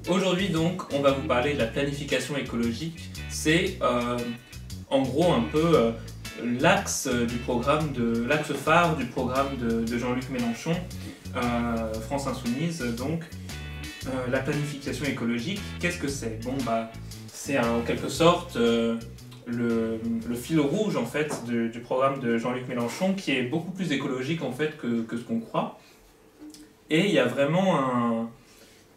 Aujourd'hui donc, on va vous parler de la planification écologique. C'est en gros un peu l'axe phare du programme de Jean-Luc Mélenchon, France Insoumise. Donc, la planification écologique, qu'est-ce que c'est? Bon bah, c'est en quelque sorte le fil rouge en fait du programme de Jean-Luc Mélenchon, qui est beaucoup plus écologique en fait que ce qu'on croit. Et il y a vraiment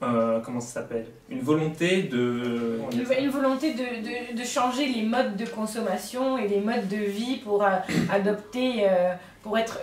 comment ça s'appelle? Une volonté de changer les modes de consommation et les modes de vie pour adopter, pour être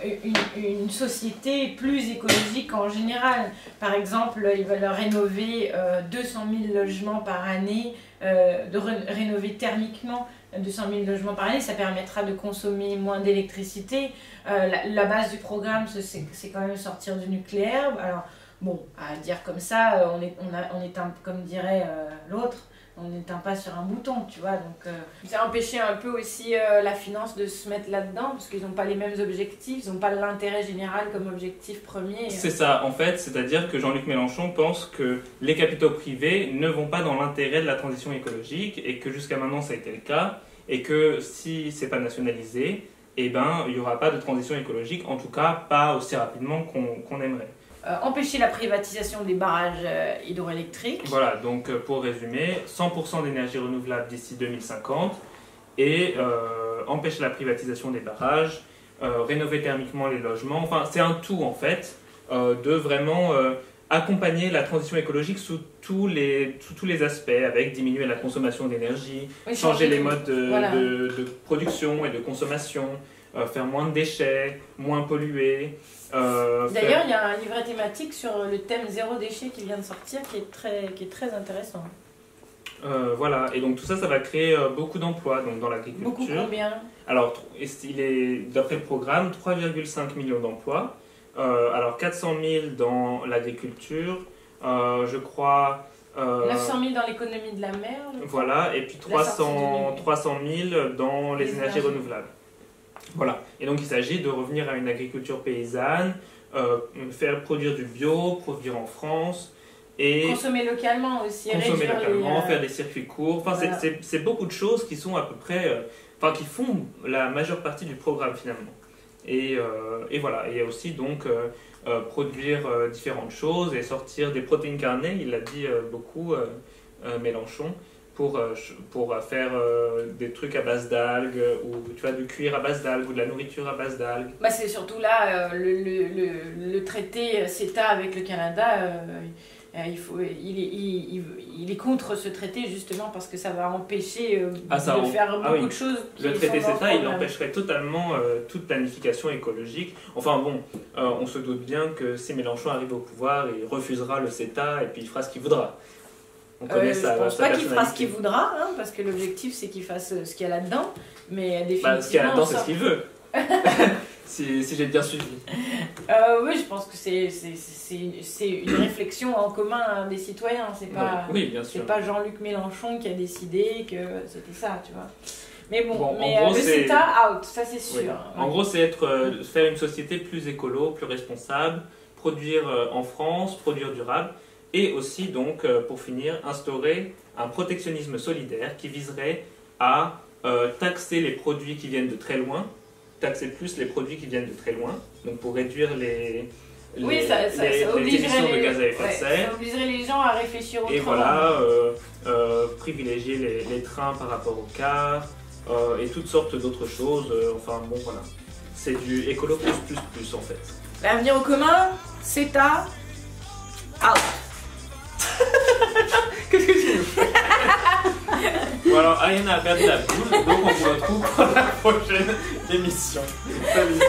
une société plus écologique en général. Par exemple, ils veulent rénover 200 000 logements par année, rénover thermiquement 200 000 logements par année, ça permettra de consommer moins d'électricité. La base du programme, c'est quand même sortir du nucléaire. Alors, bon, à dire comme ça, on éteint, comme dirait l'autre, on n'éteint pas sur un bouton, tu vois. Donc, ça empêcher un peu aussi la finance de se mettre là-dedans, parce qu'ils n'ont pas les mêmes objectifs, ils n'ont pas l'intérêt général comme objectif premier. C'est ça, en fait, c'est-à-dire que Jean-Luc Mélenchon pense que les capitaux privés ne vont pas dans l'intérêt de la transition écologique, et que jusqu'à maintenant ça a été le cas, et que si c'est pas nationalisé, eh ben, il n'y aura pas de transition écologique, en tout cas pas aussi rapidement qu'on aimerait. Empêcher la privatisation des barrages hydroélectriques. Voilà, donc pour résumer, 100% d'énergie renouvelable d'ici 2050 et empêcher la privatisation des barrages, rénover thermiquement les logements. Enfin, c'est un tout en fait, de vraiment accompagner la transition écologique sous tous les aspects, avec diminuer la consommation d'énergie, oui, changer les modes de production et de consommation, faire moins de déchets, moins polluer. D'ailleurs, il y a un livret thématique sur le thème zéro déchet qui vient de sortir, qui est très intéressant. Voilà, et donc tout ça, ça va créer beaucoup d'emplois dans l'agriculture. Beaucoup combien? Alors, il est, d'après le programme, 3,5 millions d'emplois. Alors, 400 000 dans l'agriculture, je crois... 900 000 dans l'économie de la mer. Voilà, et puis 300 000 dans les énergies renouvelables. Voilà, et donc il s'agit de revenir à une agriculture paysanne, faire produire du bio, produire en France, et consommer localement aussi, faire des circuits courts. Enfin, voilà. C'est beaucoup de choses qui sont à peu près, qui font la majeure partie du programme finalement. Et voilà, et il y a aussi donc produire différentes choses et sortir des protéines carnées, il l'a dit beaucoup, Mélenchon, pour faire des trucs à base d'algues, ou tu vois, du cuir à base d'algues, ou de la nourriture à base d'algues. Bah c'est surtout là, le traité CETA avec le Canada, il est contre ce traité justement parce que ça va empêcher de faire beaucoup de choses. Le traité CETA, il empêcherait totalement toute planification écologique. Enfin bon, on se doute bien que si Mélenchon arrive au pouvoir, il refusera le CETA et puis il fera ce qu'il voudra. Je ne pense pas qu'il fera ce qu'il voudra, hein, parce que l'objectif c'est qu'il fasse ce qu'il y a là-dedans, mais définitivement... ce qu'il y a là-dedans, c'est ce qu'il veut. si j'ai bien suivi. Oui, je pense que c'est une réflexion en commun des citoyens, c'est pas, pas Jean-Luc Mélenchon qui a décidé que c'était ça, tu vois. Mais bon, le CETA, out, ça c'est sûr. Oui. En gros, c'est faire une société plus écolo, plus responsable, produire en France, produire durable. Et aussi, donc, pour finir, instaurer un protectionnisme solidaire qui viserait à taxer les produits qui viennent de très loin, taxer plus les produits qui viennent de très loin, donc pour réduire les émissions de gaz à effet de serre. Ça obligerait les gens à réfléchir autrement. Et voilà, privilégier les trains par rapport aux cars, et toutes sortes d'autres choses. Enfin, bon, voilà. C'est du écolo plus en fait. L'avenir au commun, CETA, out. Qu'est-ce que tu veux? Bon alors, Ariana a perdu la boule, donc on vous retrouve pour la prochaine émission. Salut.